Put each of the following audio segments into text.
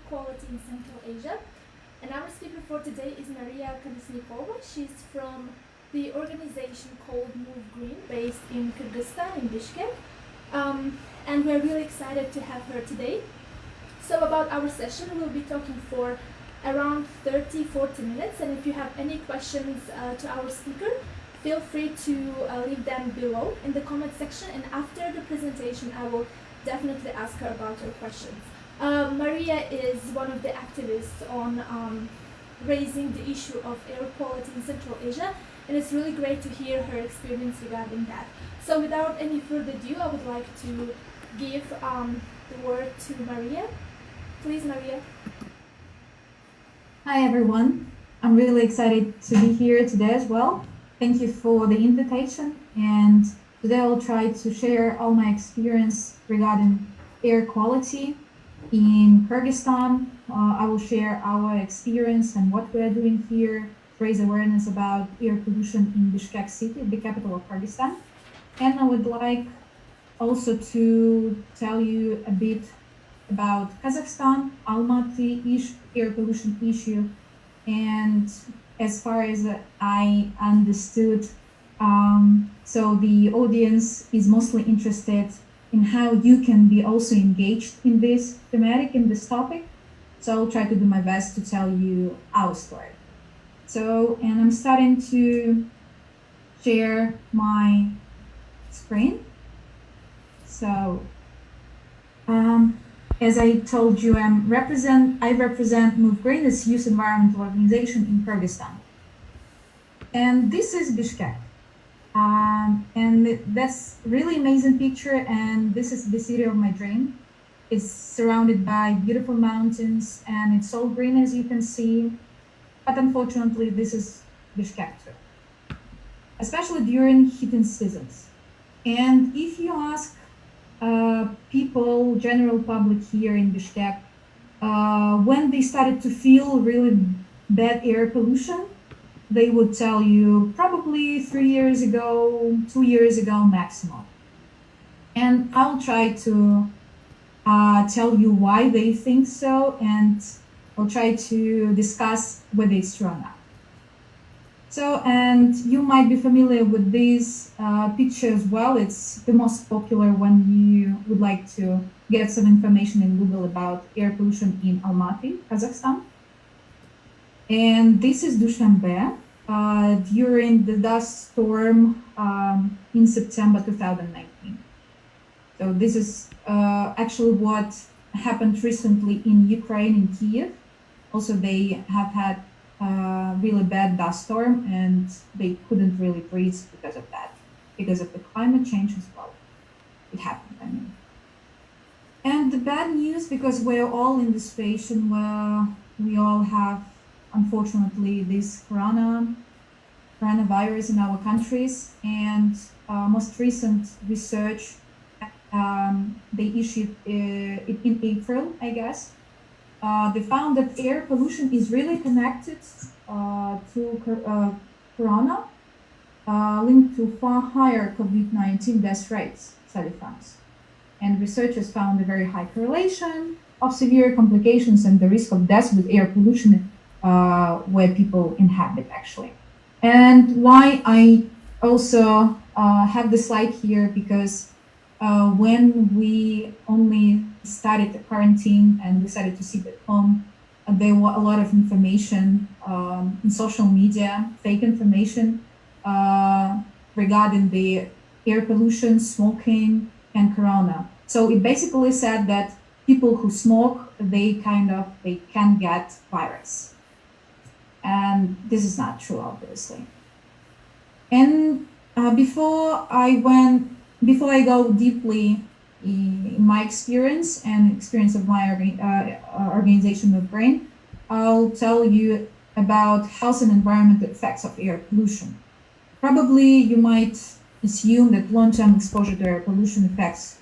quality in Central Asia. And our speaker for today is Maria Kolesnikova. She's from the organization called Move Green, based in Kyrgyzstan, in Bishkek. And we're really excited to have her today. So about our session, we'll be talking for around 30-40 minutes. And if you have any questions to our speaker, feel free to leave them below in the comment section. And after the presentation, I will definitely ask her about her questions. Maria is one of the activists on raising the issue of air quality in Central Asia, and it's really great to hear her experience regarding that. So without any further ado, I would like to give the word to Maria. Please, Maria. Hi, everyone. I'm really excited to be here today as well. Thank you for the invitation. And today I'll try to share all my experience regarding air quality in Kyrgyzstan. I will share our experience and what we are doing here to raise awareness about air pollution in Bishkek city, the capital of Kyrgyzstan. And I would like also to tell you a bit about Kazakhstan, Almaty air pollution issue. And as far as I understood, so the audience is mostly interested in how you can be also engaged in this thematic, in this topic. So I'll try to do my best to tell you our story. So, and I'm starting to share my screen. So, as I told you, I represent Move Green, as youth environmental organization in Kyrgyzstan. And this is Bishkek. And that's really amazing picture, and this is the city of my dream. It's surrounded by beautiful mountains and it's all green, as you can see. But unfortunately, this is Bishkek too, especially during heating seasons. And if you ask people, general public here in Bishkek, when they started to feel really bad air pollution, they would tell you probably 3 years ago, 2 years ago maximum. And I'll try to tell you why they think so, and I'll try to discuss whether it's true or not. So, and you might be familiar with this picture as well. It's the most popular when you would like to get some information in Google about air pollution in Almaty, Kazakhstan. And this is Dushanbe during the dust storm in September 2019. So this is actually what happened recently in Ukraine, in Kyiv. Also, they have had really bad dust storm and they couldn't really breathe because of that, because of the climate change as well. It happened, I mean. And the bad news, because we're all in the situation where we all have, unfortunately, this coronavirus in our countries, and most recent research they issued it in April, I guess. They found that air pollution is really connected to corona, linked to far higher COVID-19 death rates, study funds. And researchers found a very high correlation of severe complications and the risk of death with air pollution where people inhabit, actually. And why I also have the slide here, because when we only started the quarantine and decided to sit at home, there were a lot of information in social media, fake information regarding the air pollution, smoking, and corona. So it basically said that people who smoke, they can get virus. And this is not true, obviously. And before I go deeply in my experience and experience of my organization Move Green, I'll tell you about health and environmental effects of air pollution. Probably you might assume that long-term exposure to air pollution affects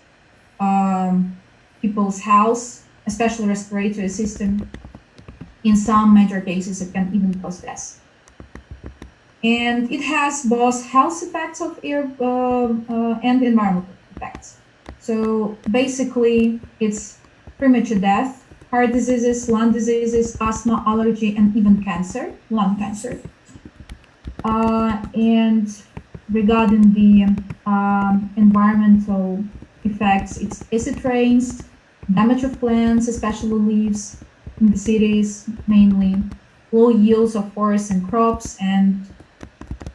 people's health, especially respiratory system. In some major cases, it can even cause death. And it has both health effects of air and environmental effects. So basically, it's premature death heart diseases, lung diseases, asthma, allergy, and even cancer, lung cancer. And regarding the environmental effects, it's acid rains, damage of plants, especially leaves in the cities mainly, low yields of forests and crops, and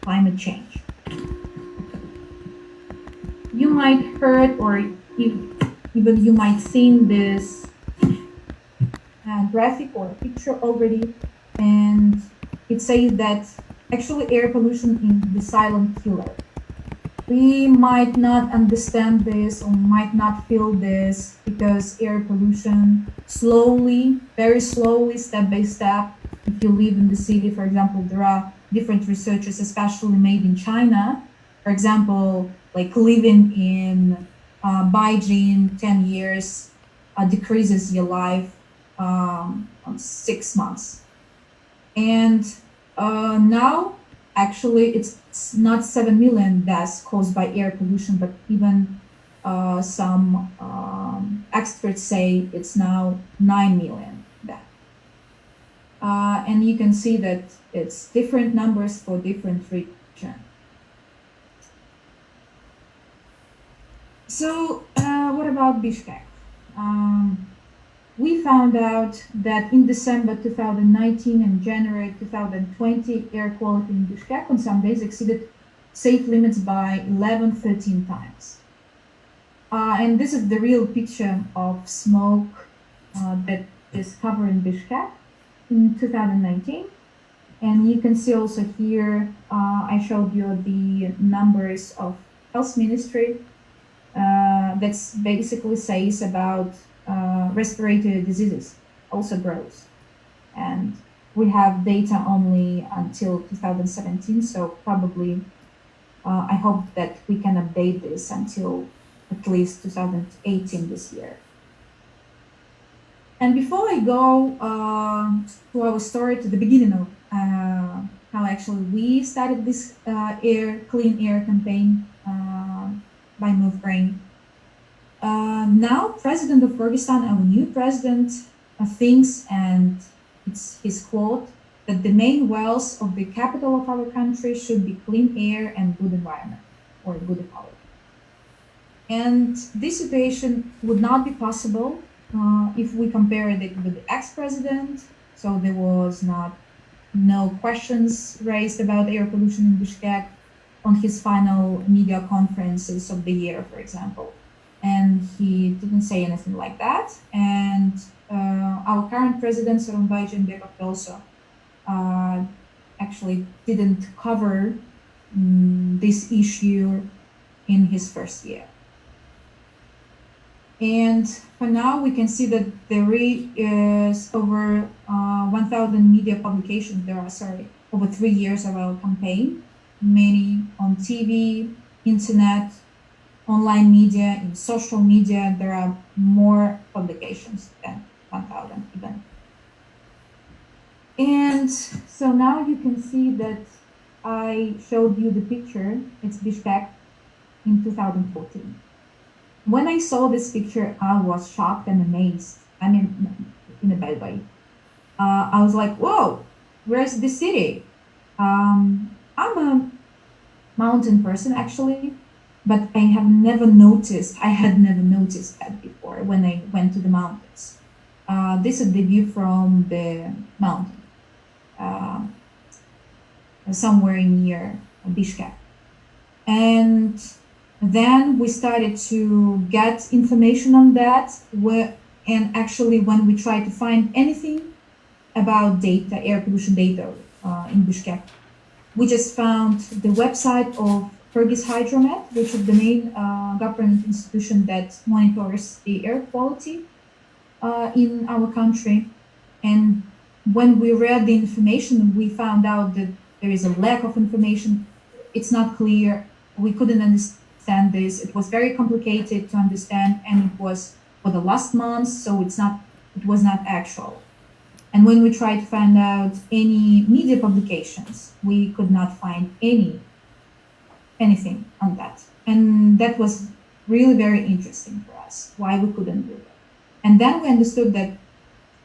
climate change. You might heard or even you might seen this graphic or picture already, and it says that actually air pollution is the silent killer. We might not understand this or might not feel this because air pollution slowly, very slowly, step by step, if you live in the city, for example, there are different researchers, especially made in China. For example, like living in Beijing 10 years decreases your life on 6 months. And now, actually, it's not 7 million deaths caused by air pollution, but even some experts say it's now 9 million deaths. And you can see that it's different numbers for different regions. So, what about Bishkek? We found out that in December 2019 and January 2020, air quality in Bishkek on some days exceeded safe limits by 11, 13 times. And this is the real picture of smoke that is covering Bishkek in 2019. And you can see also here, I showed you the numbers of health ministry that's basically says about respiratory diseases also grows. And we have data only until 2017, so probably I hope that we can update this until at least 2018 this year. And before I go to our story, to the beginning of how actually we started this clean air campaign by Move Green. Now, President of Kyrgyzstan, our new president, thinks, and it's his quote, that the main wealth of the capital of our country should be clean air and good environment, or good ecology. And this situation would not be possible if we compare it with the ex-president. So there was no questions raised about air pollution in Bishkek on his final media conferences of the year, for example. And he didn't say anything like that. And our current president, Soronbay Jeenbekov, also actually didn't cover this issue in his first year. And for now, we can see that there is over 1,000 media publications. There are, over 3 years of our campaign, many on TV, internet, online media, in social media. There are more publications than 1,000 even. And so now you can see that I showed you the picture. It's Bishkek in 2014. When I saw this picture, I was shocked and amazed. I mean, in a bad way. I was like, whoa, where's the city? I'm a mountain person, actually, but I had never noticed that before when I went to the mountains. This is the view from the mountain, somewhere near Bishkek. And then we started to get information on that, and actually when we tried to find anything about data, air pollution data in Bishkek, we just found the website of Kyrgyz Hydromet, which is the main government institution that monitors the air quality in our country. And when we read the information, we found out that there is a lack of information. It's not clear. We couldn't understand this. It was very complicated to understand, and it was for the last month, so it was not actual. And when we tried to find out any media publications, we could not find anything on that. And that was really very interesting for us, why we couldn't do it. And then we understood that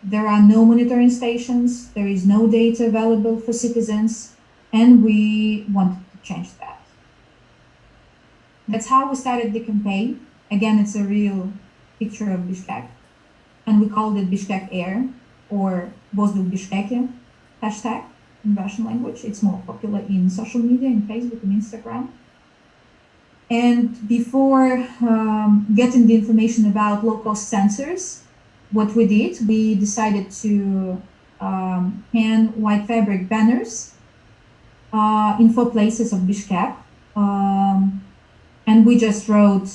There are no monitoring stations, there is no data available for citizens, and we wanted to change that. That's how we started the campaign. Again, it's a real picture of Bishkek, and we called it Bishkek Air or Воздух Bishkeki hashtag in Russian language. It's more popular in social media, in Facebook and Instagram. And before getting the information about low-cost sensors, what we did, we decided to hang white fabric banners in 4 places of Bishkek. And we just wrote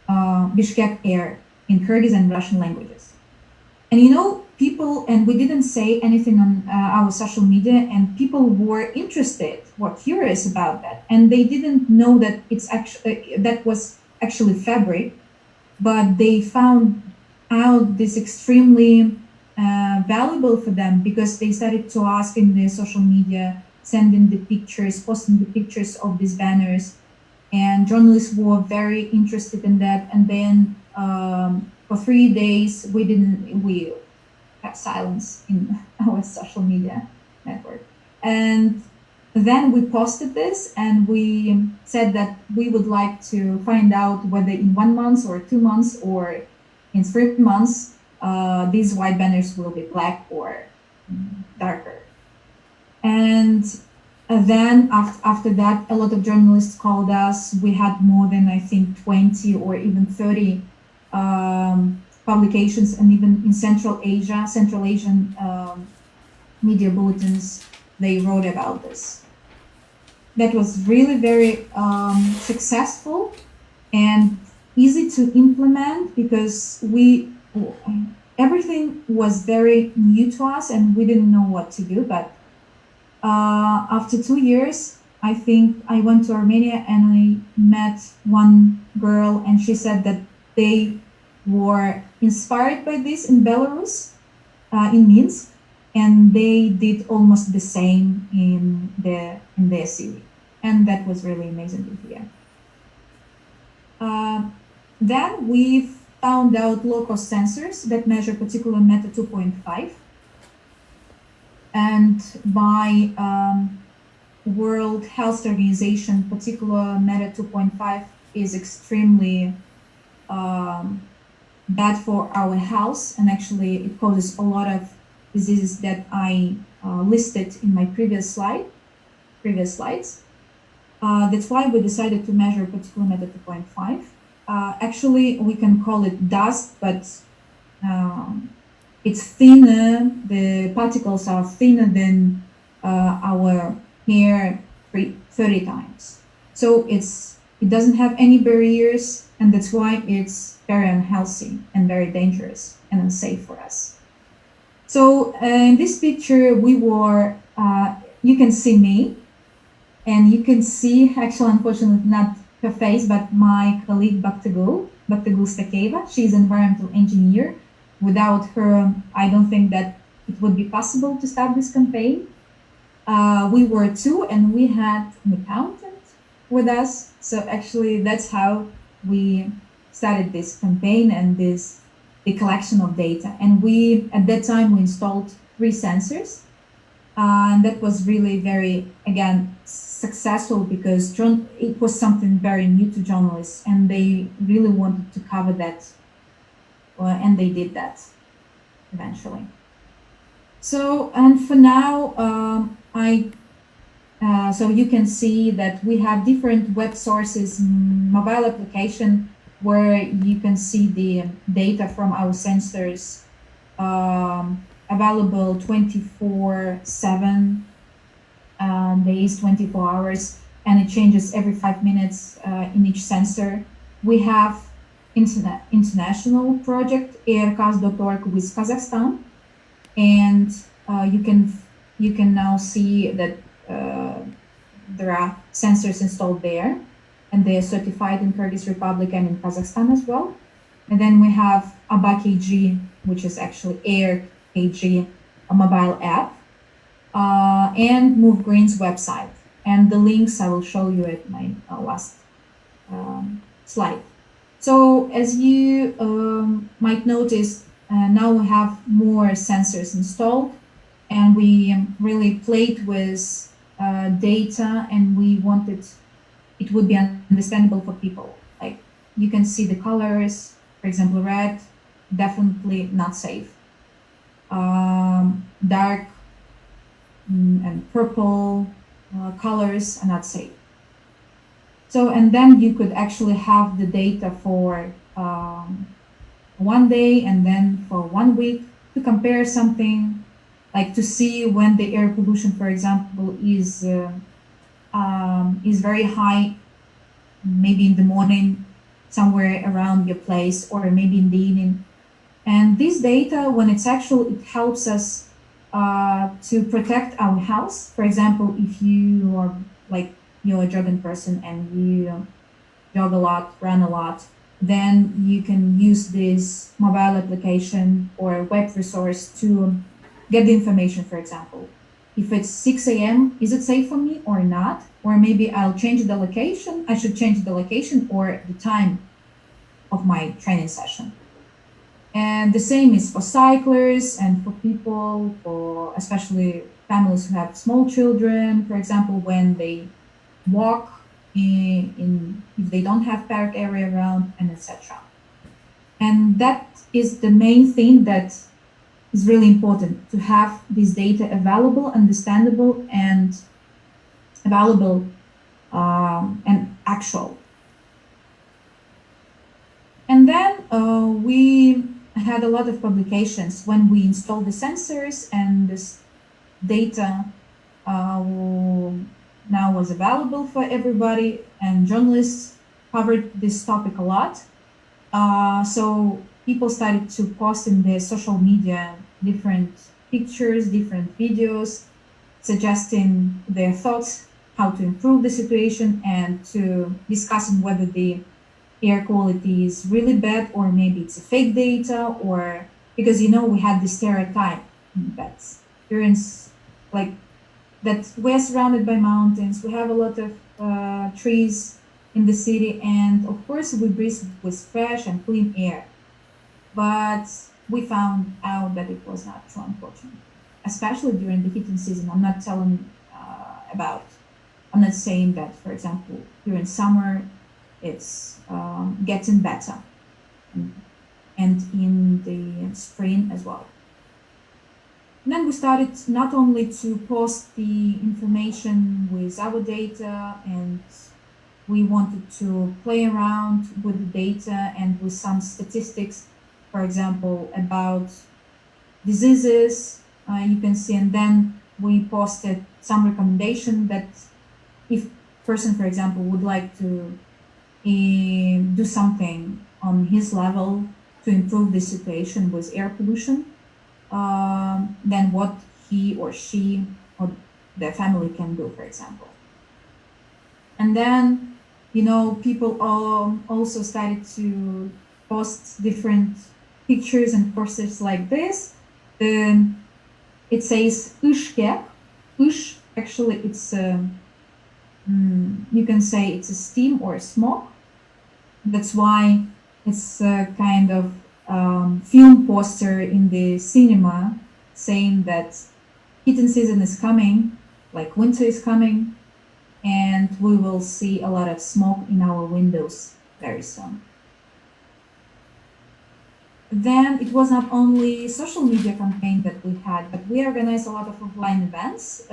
Bishkek Air in Kyrgyz and Russian languages. And you know, people, and we didn't say anything on our social media, and people were interested, were curious about that. And they didn't know that it's actually, that was actually fabric, but they found out this extremely valuable for them, because they started to ask in their social media, sending the pictures, posting the pictures of these banners, and journalists were very interested in that. And then for 3 days, we had silence in our social media network. And then we posted this, and we said that we would like to find out whether in 1 month or 2 months or in 3 months, these white banners will be black or darker. And then after that, a lot of journalists called us. We had more than, I think, 20 or even 30 publications, and even in Central Asian media bulletins, they wrote about this. That was really very successful and easy to implement, because everything was very new to us and we didn't know what to do. But after 2 years, I think I went to Armenia and I met one girl, and she said that they were inspired by this in Belarus, in Minsk, and they did almost the same in their city. And that was really amazing to hear. Then we found out low-cost sensors that measure particular Meta 2.5. And by World Health Organization, particular Meta 2.5 is extremely bad for our health, and actually it causes a lot of diseases that I listed in my previous slides. That's why we decided to measure particular Meta 2.5. Actually, we can call it dust, but it's thinner. The particles are thinner than our hair 30 times. So it doesn't have any barriers, and that's why it's very unhealthy and very dangerous and unsafe for us. So in this picture, we were, you can see me, and you can see, actually, unfortunately, not her face, but my colleague Baktagul Stakeva. She's an environmental engineer. Without her, I don't think that it would be possible to start this campaign. We were 2, and we had an accountant with us. So actually, that's how we started this campaign and the collection of data. And at that time, we installed 3 sensors. And that was really very, again, successful, because it was something very new to journalists, and they really wanted to cover that. And they did that eventually. So, and for now, so you can see that we have different web sources, mobile application, where you can see the data from our sensors available 24/7 days, 24 hours, and it changes every 5 minutes in each sensor. We have international project aircast.org with Kazakhstan, and you can now see that there are sensors installed there, and they are certified in Kyryz Republic and in Kazakhstan as well. And then we have Aba KG, which is actually Air KG, a mobile app, and Move Green's website. And the links I will show you at my last slide. So as you might notice, now we have more sensors installed, and we really played with data, and we wanted it would be understandable for people. Like you can see the colors, for example, red, definitely not safe. Dark and purple colors are not safe. So, and then you could actually have the data for 1 day and then for 1 week to compare something, like to see when the air pollution, for example, is very high, maybe in the morning, somewhere around your place, or maybe in the evening. And this data, when it's actual, it helps us to protect our health. For example, if you are like you're a jogging person and you jog a lot, run a lot, then you can use this mobile application or web resource to get the information. For example, if it's 6 a.m., is it safe for me or not? Or maybe I'll change the location. I should change the location or the time of my training session. And the same is for cyclists and for people, for especially families who have small children, for example, when they walk if they don't have park area around, and etc. And that is the main thing that is really important, to have this data available, understandable, and available and actual. And then we had a lot of publications when we installed the sensors, and this data now was available for everybody, and journalists covered this topic a lot. So people started to post in their social media different pictures, different videos, suggesting their thoughts, how to improve the situation, and to discussing whether the air quality is really bad, or maybe it's a fake data, or because we had this stereotype that experience, like that we're surrounded by mountains, we have a lot of trees in the city, and of course we breathe with fresh and clean air. But we found out that it was not true, unfortunately, especially during the heating season. I'm not saying that, for example, during summer it's getting better, and in the spring as well. And then we started not only to post the information with our data, and we wanted to play around with the data and with some statistics, for example, about diseases, you can see, and then we posted some recommendation that if person, for example, would like to do something on his level to improve the situation with air pollution, then what he or she or their family can do, for example. And then, people also started to post different pictures and posters like this. It says Ushke. Ush, actually, it's you can say it's a steam or a smoke. That's why it's a kind of film poster in the cinema saying that heating season is coming, like winter is coming, and we will see a lot of smoke in our windows very soon. Then it was not only social media campaign that we had, but we organized a lot of offline events,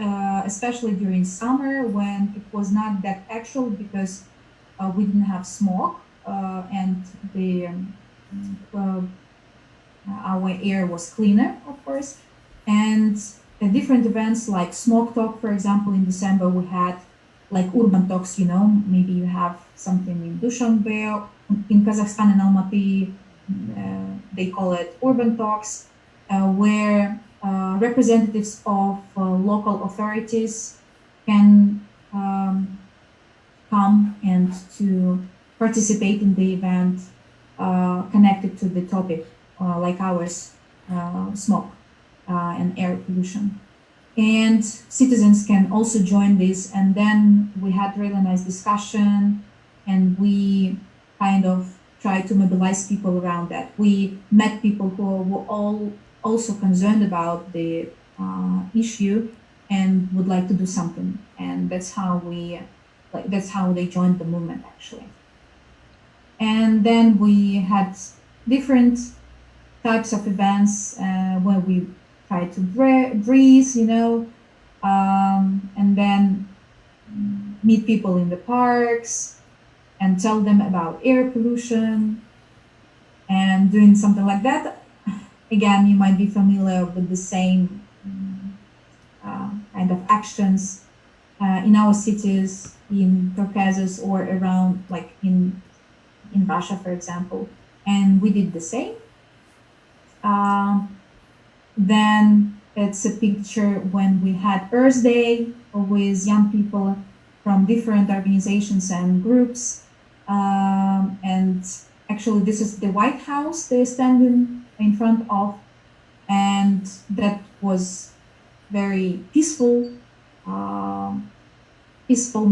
especially during summer when it was not that actual because we didn't have smoke and our air was cleaner, of course. And different events like Smoke Talk, for example, in December we had like urban talks, maybe you have something in Dushanbe, in Kazakhstan and Almaty, they call it urban talks, where representatives of local authorities can come and to participate in the event connected to the topic, like ours, smoke and air pollution. And citizens can also join this, and then we had really nice discussion, and we kind of try to mobilize people around that. We met people who were all also concerned about the issue and would like to do something, and that's how they joined the movement actually. And then we had different types of events where we tried to breathe, and then meet people in the parks and tell them about air pollution and doing something like that. Again, you might be familiar with the same kind of actions in our cities, in Caucasus, or around, like in Russia, for example. And we did the same. Then it's a picture when we had Earth Day with young people from different organizations and groups. And actually, this is the White House they're standing in front of. And that was very peaceful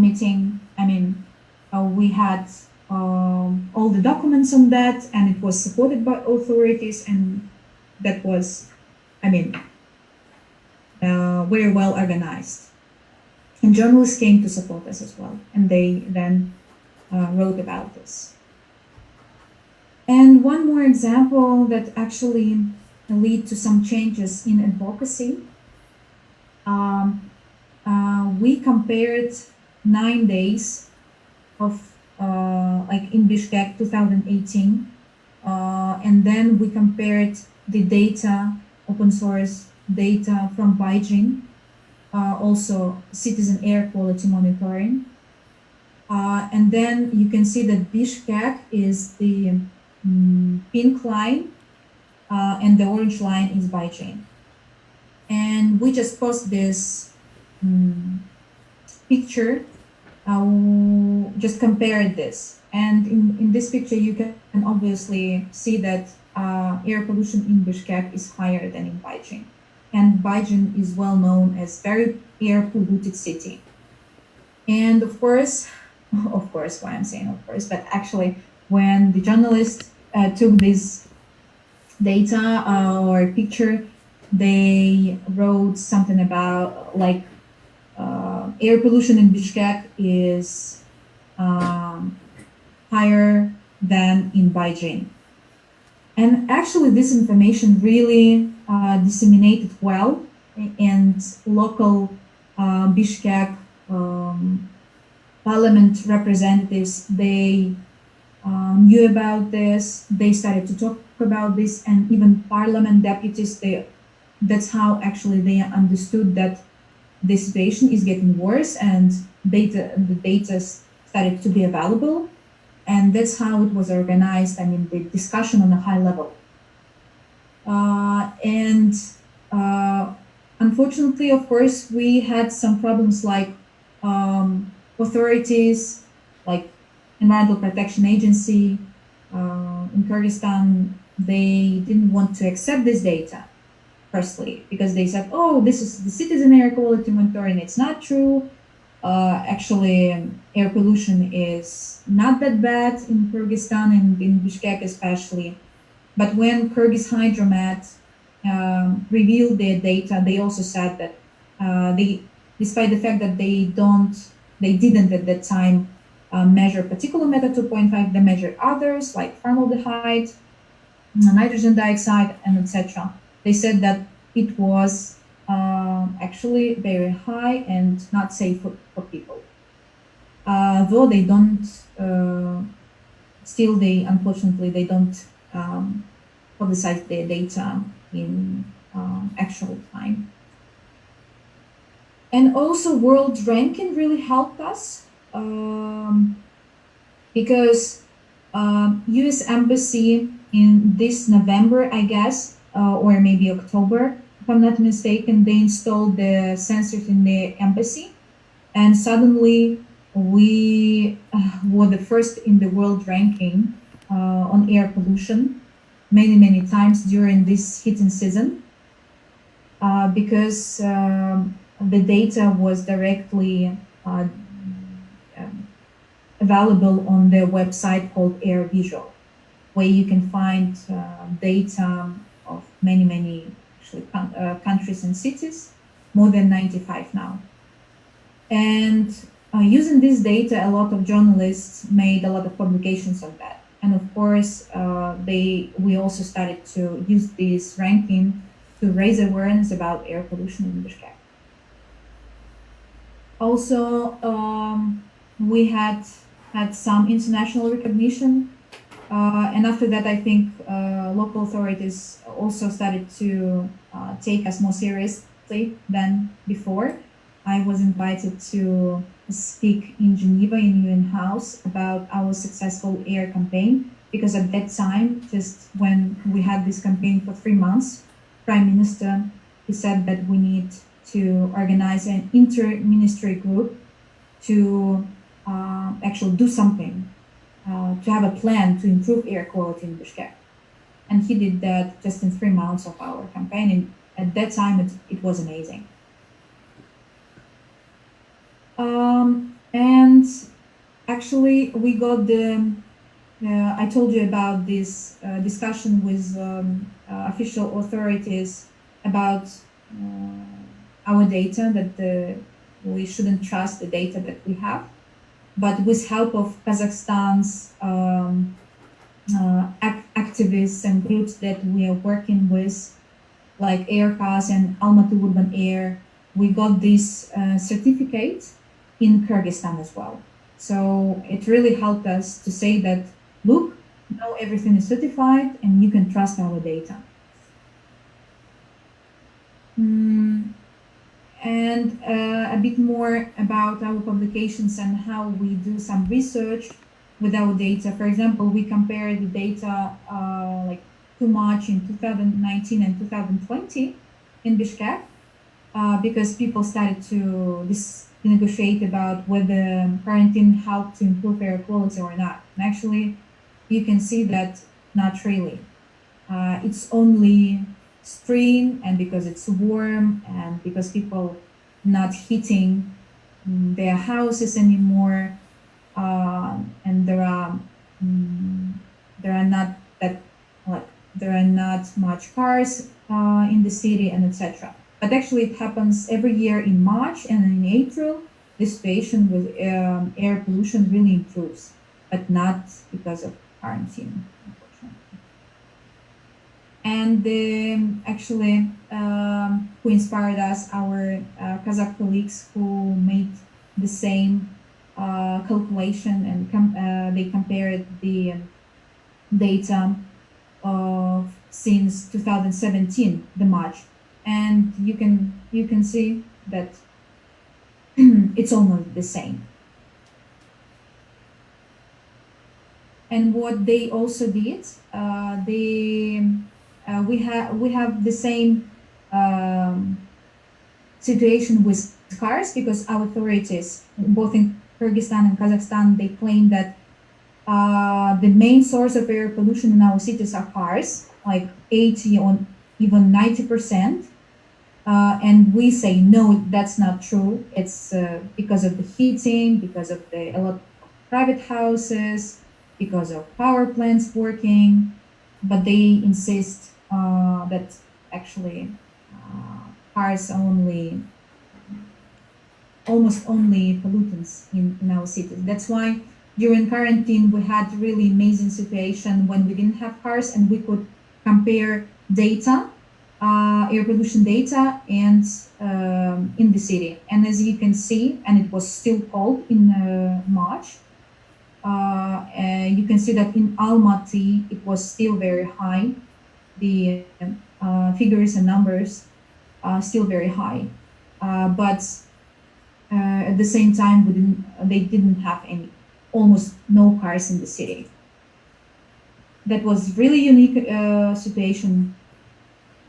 meeting. I mean, we had all the documents on that, and it was supported by authorities, and that was, very well organized. And journalists came to support us as well, and they then wrote about this. And one more example that actually lead to some changes in advocacy. We compared 9 days of in Bishkek 2018, and then we compared the data, open source data from Beijing, also citizen air quality monitoring. And then you can see that Bishkek is the pink line, and the orange line is Beijing. And we just post this picture, just compared this. And in this picture, you can obviously see that air pollution in Bishkek is higher than in Beijing. And Beijing is well known as very air polluted city. And of course, why I'm saying of course, but actually when the journalists took this data or picture, they wrote something about like air pollution in Bishkek is higher than in Beijing. And actually this information really disseminated well, and local Bishkek parliament representatives, they knew about this, they started to talk about this, and even parliament deputies, that's how actually they understood that the situation is getting worse, and the data started to be available. And that's how it was organized, the discussion on a high level. And unfortunately, of course, we had some problems like authorities, like Environmental Protection Agency in Kyrgyzstan, they didn't want to accept this data, firstly, because they said, oh, this is the citizen air quality monitoring, it's not true. Actually, air pollution is not that bad in Kyrgyzstan and in Bishkek especially. But when Kyrgyz Hydromet revealed their data, they also said that despite the fact that they didn't at that time measure particulate matter 2.5, they measured others like formaldehyde, nitrogen dioxide, and etc. They said that it was actually very high and not safe for people. Though they don't, unfortunately, they don't publicize their data in actual time. And also world ranking really helped us because US Embassy in this November, I guess, or maybe October, if I'm not mistaken, they installed the sensors in the embassy, and suddenly we were the first in the world ranking on air pollution many times during this heating season because the data was directly available on their website called Air Visual. where you can find data of many actually countries and cities, more than 95 now. And using this data, a lot of journalists made a lot of publications on that. And of course, we also started to use this ranking to raise awareness about air pollution in Bishkek. Also, we had some international recognition, and after that, I think local authorities also started to take us more seriously than before. I was invited to speak in Geneva in UN House about our successful air campaign, because at that time, just when we had this campaign for 3 months, Prime Minister, he said that we need to organize an inter-ministry group to actually do something, to have a plan to improve air quality in Bishkek. And he did that just in 3 months of our campaign. And at that time, it was amazing. And actually, we got I told you about this discussion with official authorities about our data, that we shouldn't trust the data that we have. But with help of Kazakhstan's activists and groups that we are working with, like Aircast and Almaty Urban Air, we got this certificate in Kyrgyzstan as well. So it really helped us to say that, look, now everything is certified and you can trust our data. And a bit more about our publications and how we do some research with our data. For example, we compare the data like too much in 2019 and 2020 in Bishkek, because people started to negotiate about whether quarantine helped to improve air quality or not. And actually, you can see that not really. It's only spring, and because it's warm, and because people not heating their houses anymore, and there are not much cars in the city, and etc. But actually, it happens every year in March and in April. The situation with air pollution really improves, but not because of quarantine, unfortunately. And actually, who inspired us, our Kazakh colleagues who made the same calculation, and they compared the data of since 2017, the March, and you can see that it's almost the same. And what they also did, we have the same situation with cars, because our authorities, both in Kyrgyzstan and Kazakhstan, they claim that the main source of air pollution in our cities are cars, like 80 or even 90%. And we say, no, that's not true. It's because of the heating, because of a lot of private houses, because of power plants working. But they insist that actually cars are almost only pollutants in our cities. That's why during quarantine, we had really amazing situation when we didn't have cars, and we could compare data, air pollution data, and in the city. And as you can see, and it was still cold in March, you can see that in Almaty, it was still very high. The figures and numbers are still very high. But at the same time, they didn't have almost no cars in the city. That was really unique situation.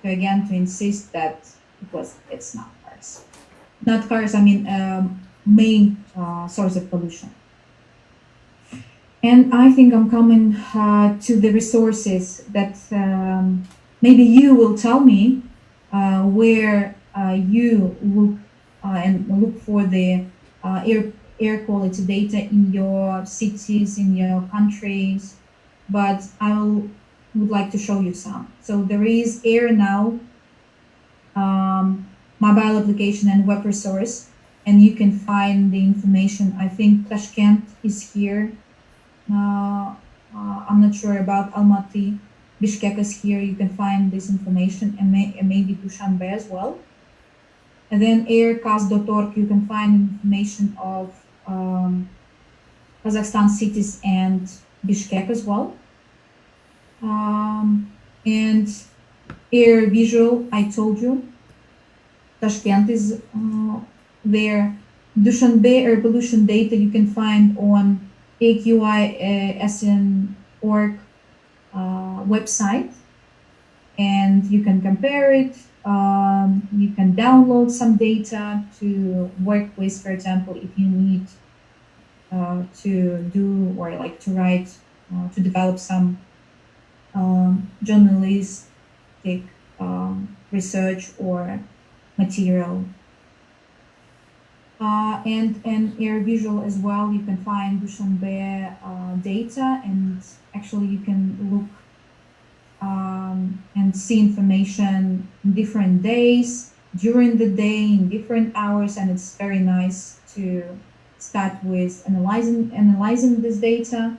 Again, to insist that it's not cars. Not cars, I mean, main source of pollution. And I think I'm coming to the resources that maybe you will tell me where you look and look for the air quality data in your cities, in your countries. but would like to show you some. So there is Air Now, mobile application and web resource, and you can find the information. I think Tashkent is here. I'm not sure about Almaty. Bishkek is here. You can find this information, and maybe Dushanbe as well. And then aircast.org, you can find information of Kazakhstan cities and Bishkek as well. And Air Visual, I told you, Tashkent is there. Dushanbe air pollution data you can find on AQI-SN.org website, and you can compare it. You can download some data to work with, for example, if you need to do or like to write, to develop some journalistic research or material. And Air Visual as well, you can find Dushanbe data, and actually you can look and see information in different days, during the day, in different hours, and it's very nice to start with analyzing this data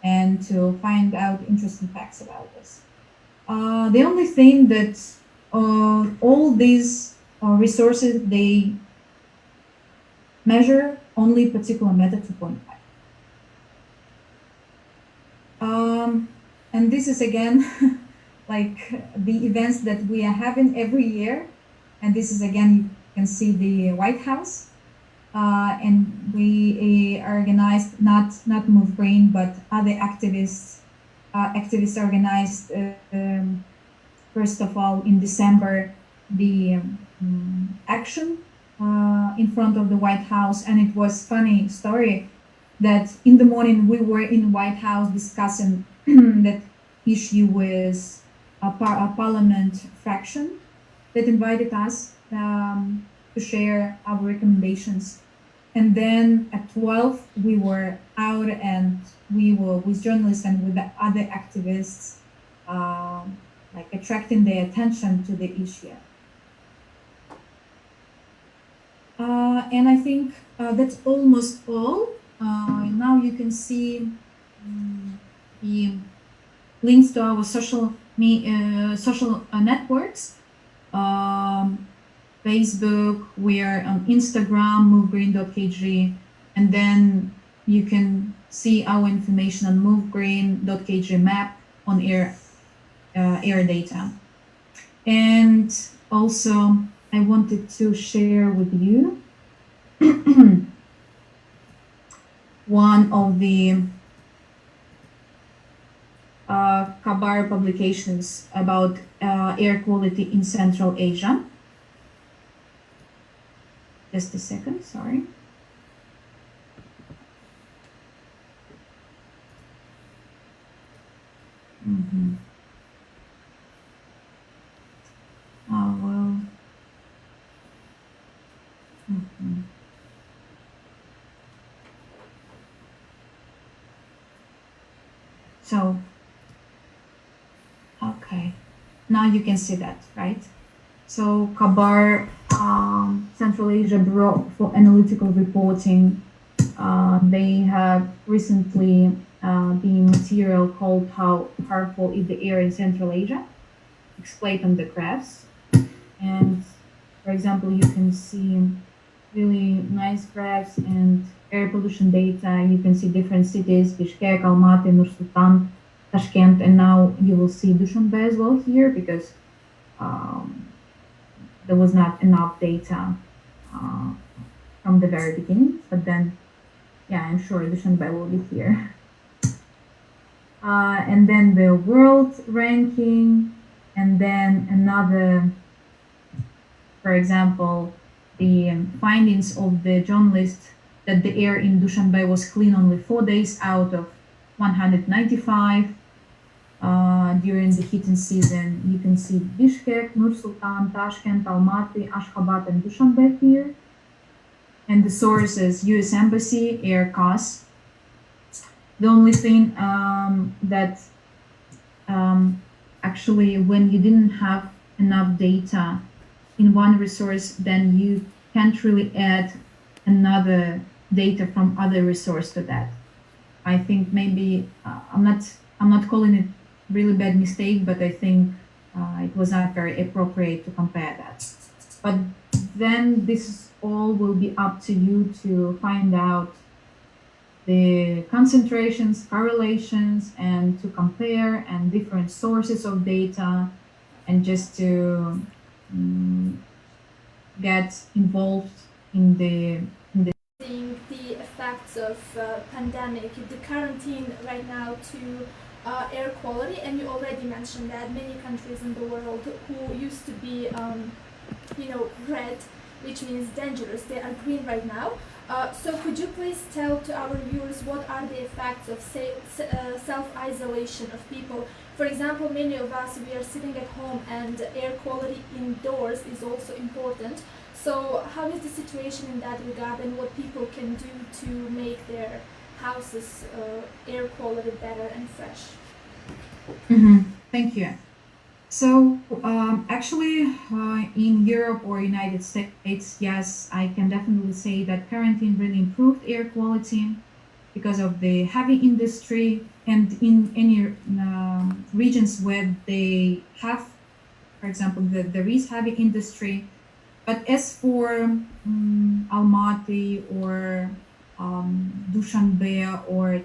and to find out interesting facts about this. The only thing that all these resources, they measure only particular meta 2.5. And this is again like the events that we are having every year. And this is again, you can see the White House. And we organized not Move Green, but other activists. Activists organized first of all in December the action in front of the White House, and it was funny story that in the morning we were in White House discussing that issue with a parliament fraction that invited us to share our recommendations. And then at 12 we were out, and we were with journalists and with the other activists, like attracting their attention to the issue. And I think that's almost all. Now you can see the links to our social networks. Facebook, we are on Instagram, movegreen.kg, and then you can see our information on movegreen.kg map on air data. And also, I wanted to share with you one of the Kabar publications about air quality in Central Asia. Just a second, sorry. Well. So, okay, now you can see that, right? So Kabar, Central Asia Bureau for Analytical Reporting, they have recently the material called How Harmful is the Air in Central Asia, explained on the graphs. And for example, you can see really nice graphs and air pollution data. You can see different cities, Bishkek, Almaty, Nur-Sultan, Tashkent, and now you will see Dushanbe as well here, because there was not enough data from the very beginning, but then, yeah, I'm sure Dushanbe will be here. And then the world ranking, and then another, for example, the findings of the journalist that the air in Dushanbe was clean only 4 days out of 195 during the heating season. You can see Bishkek, Nur-Sultan, Tashkent, Almaty, Ashgabat, and Dushanbe here. And the sources: US Embassy, Air CAS. The only thing that actually, when you didn't have enough data in one resource, then you can't really add another data from other resource to that. I think maybe I'm not calling it really bad mistake, but I think it was not very appropriate to compare that. But then this all will be up to you to find out the concentrations, correlations, and to compare and different sources of data, and just to get involved in the seeing the effects of pandemic, the quarantine right now to air quality, and you already mentioned that many countries in the world who used to be red, which means dangerous, they are green right now. So could you please tell to our viewers what are the effects of self-isolation of people? For example, many of us, we are sitting at home and air quality indoors is also important. So how is the situation in that regard, and what people can do to make their houses air quality better and fresh? Thank you. So actually, in Europe or United States, yes, I can definitely say that quarantine really improved air quality because of the heavy industry, and in any regions where they have, for example, there is heavy industry. But as for Almaty or Dushanbe, or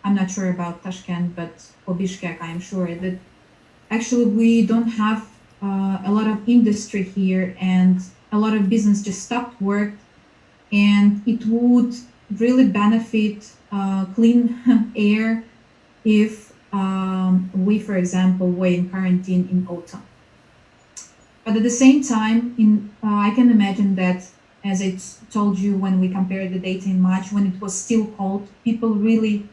I'm not sure about Tashkent, but for Bishkek, I'm sure that actually we don't have a lot of industry here, and a lot of business just stopped work, and it would really benefit clean air if we, for example, were in quarantine in autumn. But at the same time, I can imagine that, as I told you when we compared the data in March, when it was still cold, people really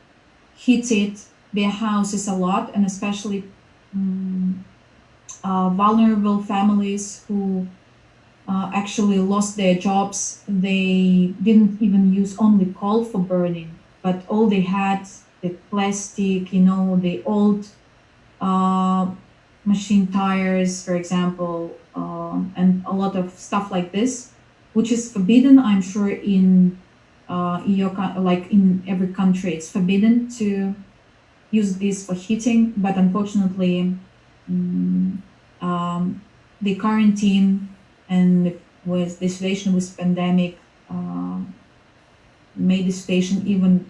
heated their houses a lot, and especially vulnerable families who actually lost their jobs. They didn't even use only coal for burning, but all they had, the plastic, the old machine tires, for example, and a lot of stuff like this, which is forbidden. I'm sure in like in every country, it's forbidden to use this for heating. But unfortunately, the quarantine and with the situation with pandemic made the situation even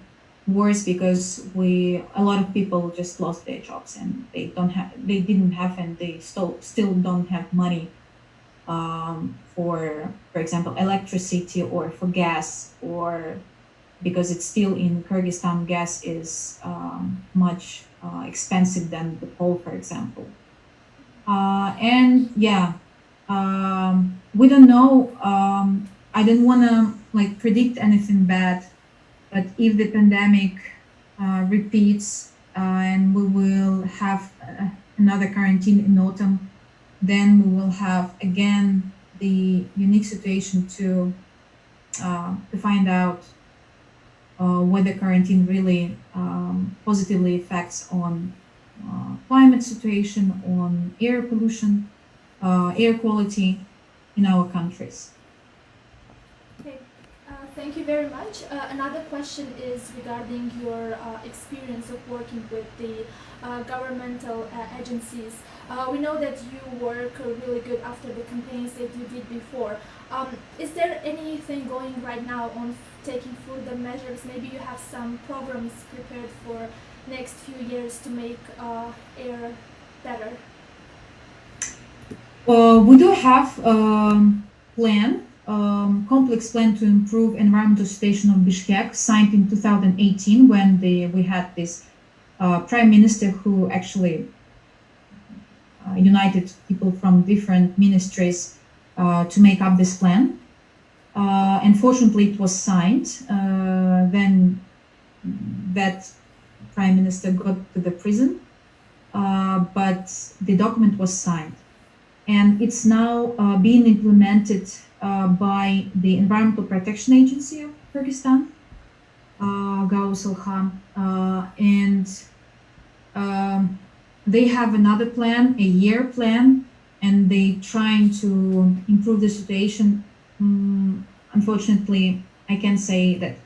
worse, because a lot of people just lost their jobs, and they didn't have, and they still don't have money for example, electricity or for gas, or because it's still in Kyrgyzstan, gas is much expensive than the coal, for example. And yeah, we don't know. I don't want to predict anything bad, but if the pandemic repeats and we will have another quarantine in autumn, then we will have again the unique situation to find out whether quarantine really positively affects on climate situation, on air pollution, air quality in our countries. Okay, thank you very much. Another question is regarding your experience of working with the governmental agencies. We know that you work really good after the campaigns that you did before. Is there anything going right now on taking further measures? Maybe you have some programs prepared for next few years to make air better? We do have plan, complex plan to improve environmental situation of Bishkek, signed in 2018 when we had this prime minister who actually united people from different ministries to make up this plan. Unfortunately, it was signed. Then that prime minister got to the prison, but the document was signed. And it's now being implemented by the Environmental Protection Agency of Kyrgyzstan. Gauselha, and they have another plan, a year plan, and they trying to improve the situation. Unfortunately, I can say that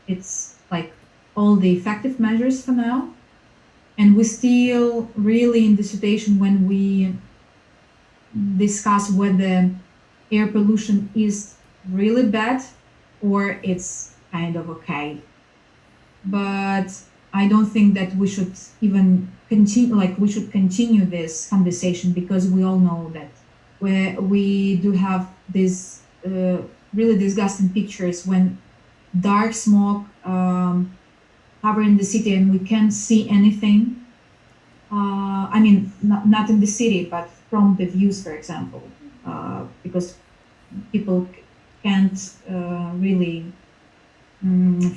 it's like all the effective measures for now, and we're still really in the situation when we discuss whether air pollution is really bad or it's kind of okay. But I don't think that we should even continue, like we should continue this conversation, because we all know that we do have these really disgusting pictures when dark smoke covering the city and we can't see anything. I mean, not in the city, but from the views, for example, because people can't really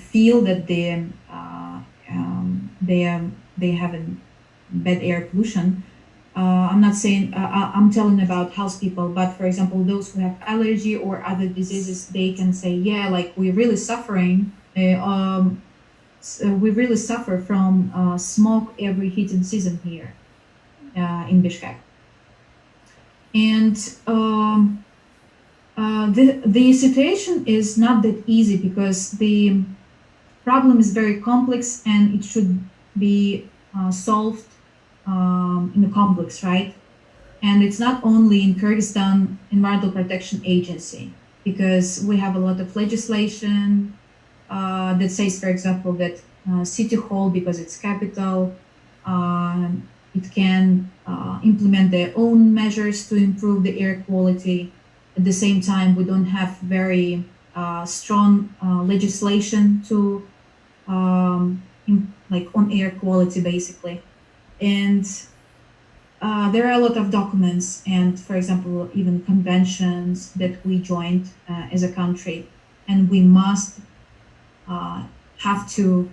feel that they have a bad air pollution. I'm not saying I'm telling about house people, but for example, those who have allergy or other diseases, they can say, yeah, like we're really suffering. We really suffer from smoke every heating season here in Bishkek. And the situation is not that easy, because the problem is very complex and it should be solved in a complex, right? And it's not only in Kyrgyzstan Environmental Protection Agency, because we have a lot of legislation that says, for example, that City Hall, because it's capital, it can implement their own measures to improve the air quality. At the same time, we don't have very strong legislation to like on air quality, basically. And there are a lot of documents and, for example, even conventions that we joined as a country, and we must have to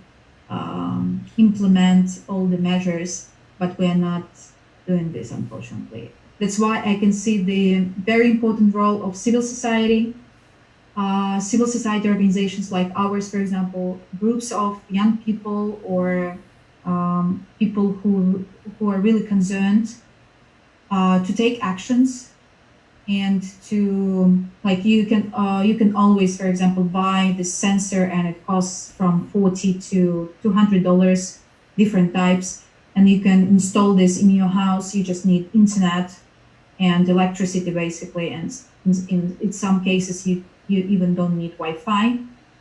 implement all the measures, but we are not doing this, unfortunately. That's why I can see the very important role of civil society organizations like ours, for example, groups of young people or people who are really concerned to take actions, and to, like, you can always, for example, buy this sensor, and it costs from $40 to $200, different types, and you can install this in your house. You just need internet and electricity, basically, and in some cases you even don't need Wi-Fi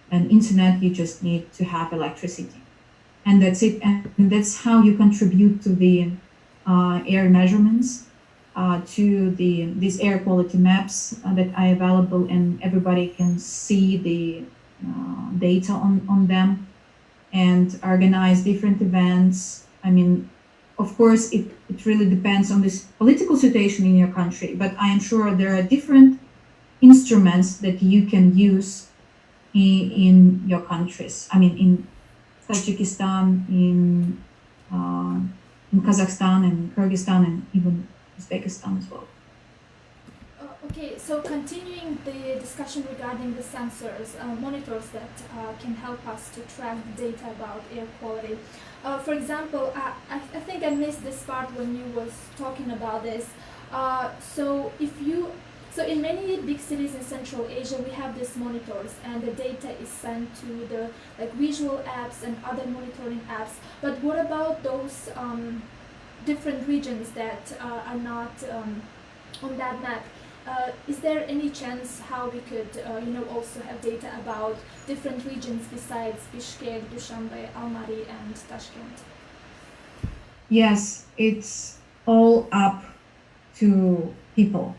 and internet. You just need to have electricity, and that's it. And that's how you contribute to the air measurements, to these air quality maps that are available, and everybody can see the data on them, and organize different events. I mean, of course, it really depends on this political situation in your country, but I am sure there are different instruments that you can use in your countries. I mean, in Tajikistan, in Kazakhstan, and Kyrgyzstan, and even Uzbekistan as well. Okay, so continuing the discussion regarding the sensors, monitors that can help us to track the data about air quality. For example, I think I missed this part when you was talking about this. So in many big cities in Central Asia, we have these monitors, and the data is sent to the visual apps and other monitoring apps. But what about those different regions that are not on that map? Is there any chance how we could also have data about different regions besides Bishkek, Dushanbe, Almaty, and Tashkent? Yes, it's all up to people.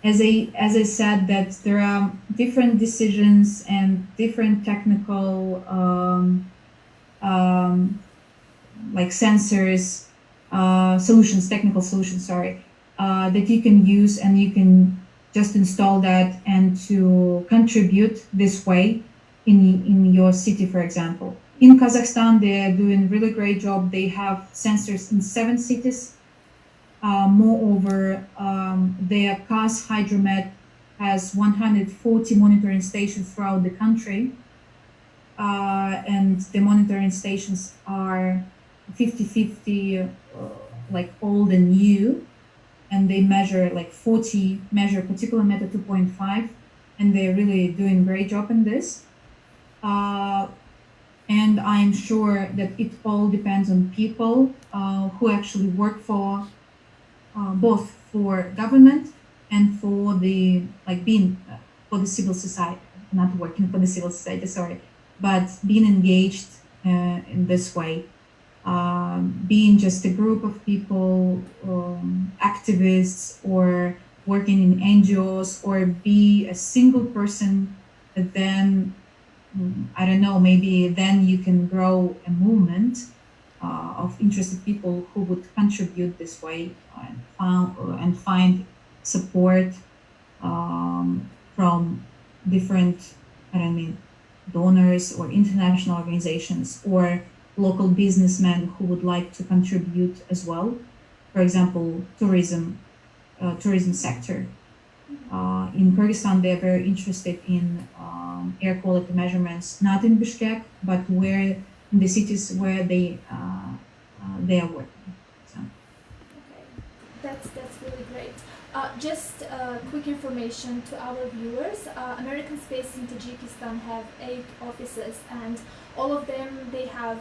As I said, that there are different decisions and different technical like sensors, technical solutions, that you can use, and you can just install that and to contribute this way in your city, for example. In Kazakhstan, they're doing a really great job. They have sensors in 7 cities. Moreover, their Kaz Hydromet has 140 monitoring stations throughout the country. and the monitoring stations are 50-50, like old and new, and they measure like 40 measure particulate matter 2.5, and they're really doing a great job in this. And I'm sure that it all depends on people who actually work for both for government and for the being for the civil society, not working for the civil society, sorry, but being engaged in this way, being just a group of people, activists, or working in NGOs, or be a single person that then, I don't know, maybe then you can grow a movement of interested people who would contribute this way and find support from different, I don't mean, donors or international organizations or local businessmen who would like to contribute as well. For example, tourism sector. In Kyrgyzstan, they're very interested in air quality measurements, not in Bishkek, but where in the cities where they are working. So. Okay, that's really great. Just quick information to our viewers. American Space in Tajikistan have 8 offices, and all of them they have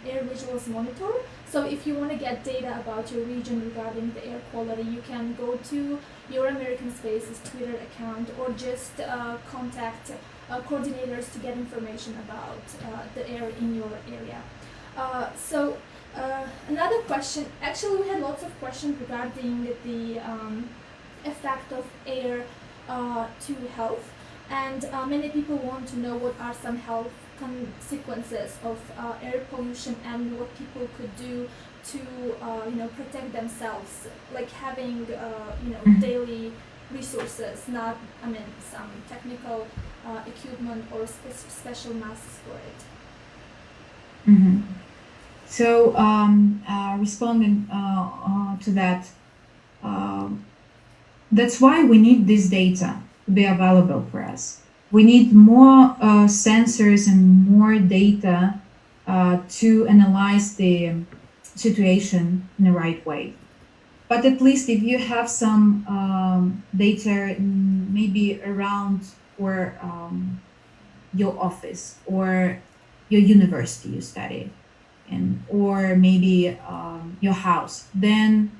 air visuals monitor. So if you want to get data about your region regarding the air quality, you can go to your American Space's Twitter account or just contact coordinators to get information about the air in your area. Another question, actually we had lots of questions regarding the effect of air to health, and many people want to know what are some health consequences of air pollution and what people could do to protect themselves, like having daily resources, not some technical equipment or special masks for it. Mm-hmm. So responding to that, that's why we need this data to be available for us. We need more sensors and more data to analyze the situation in the right way. But at least if you have some data maybe around or your office or your university you study, or maybe your house, then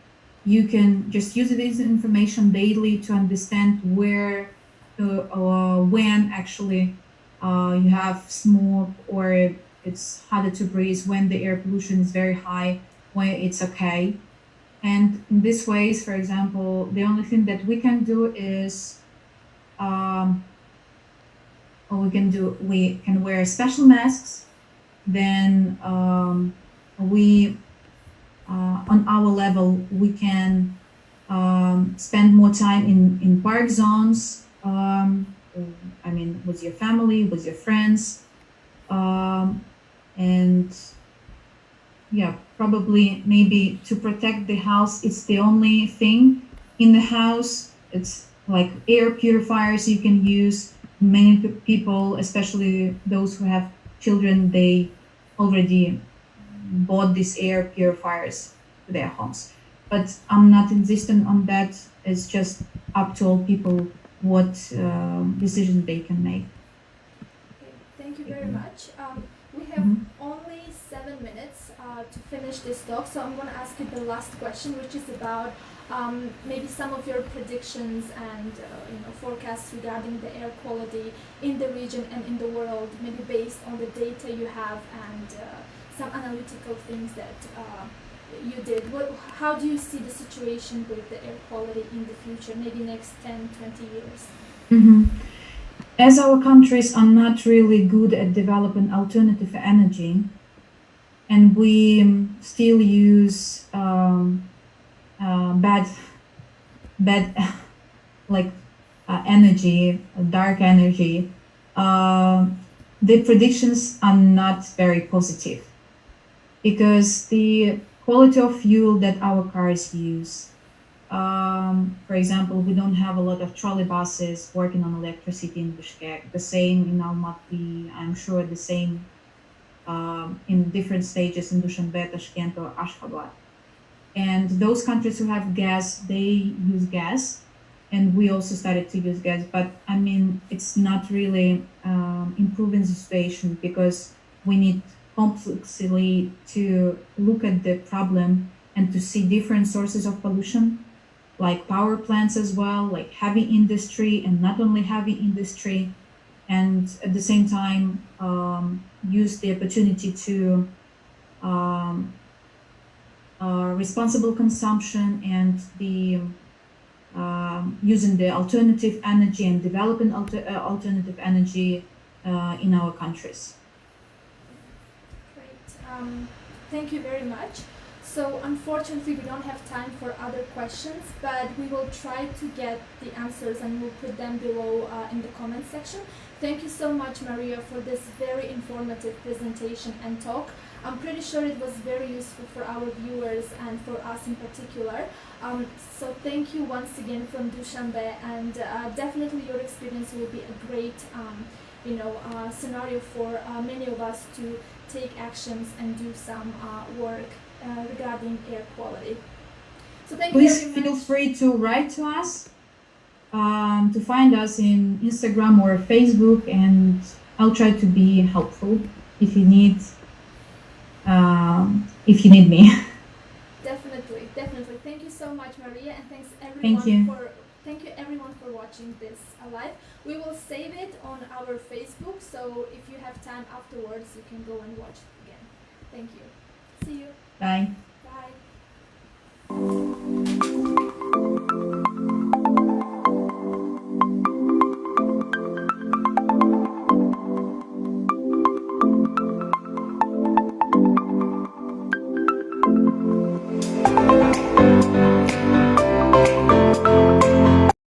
you can just use this information daily to understand where, when actually you have smoke or it's harder to breathe, when the air pollution is very high, when it's okay. And in this ways, for example, the only thing that we can do is we can wear special masks. Then we on our level we can spend more time in park zones, with your family, with your friends, and yeah, probably maybe to protect the house, it's the only thing in the house. It's like air purifiers you can use. Many people, especially those who have children, they already bought these air purifiers to their homes. But I'm not insisting on that. It's just up to all people what decision they can make. Okay, thank you very much. We have only 7 minutes to finish this talk, so I'm going to ask you the last question, which is about maybe some of your predictions and forecasts regarding the air quality in the region and in the world, maybe based on the data you have and some analytical things that you did. How do you see the situation with the air quality in the future, maybe next 10, 20 years? Mm-hmm. As our countries are not really good at developing alternative energy, and we still use bad energy, dark energy, the predictions are not very positive, because the quality of fuel that our cars use, For example, we don't have a lot of trolley buses working on electricity in Bishkek. The same in Almaty, I'm sure the same in different stages in Dushanbe, Tashkent, or Ashgabat. And those countries who have gas, they use gas. And we also started to use gas. But I mean, it's not really improving the situation because we need complexly to look at the problem and to see different sources of pollution, like power plants as well, like heavy industry and not only heavy industry, and at the same time use the opportunity to responsible consumption and the using the alternative energy and developing alternative energy in our countries. Great. Thank you very much. So unfortunately we don't have time for other questions, but we will try to get the answers and we'll put them below in the comment section. Thank you so much, Maria, for this very informative presentation and talk. I'm pretty sure it was very useful for our viewers and for us in particular. So thank you once again from Dushanbe, and definitely your experience will be a great scenario for many of us to take actions and do some work regarding air quality. So thank you very much. Please feel free to write to us, to find us in Instagram or Facebook, and I'll try to be helpful if you need me. Definitely. Thank you so much, Maria, and thanks everyone for watching this live. We will save it on our Facebook, so if you have time afterwards, you can go and watch it again. Thank you. See you. Bye.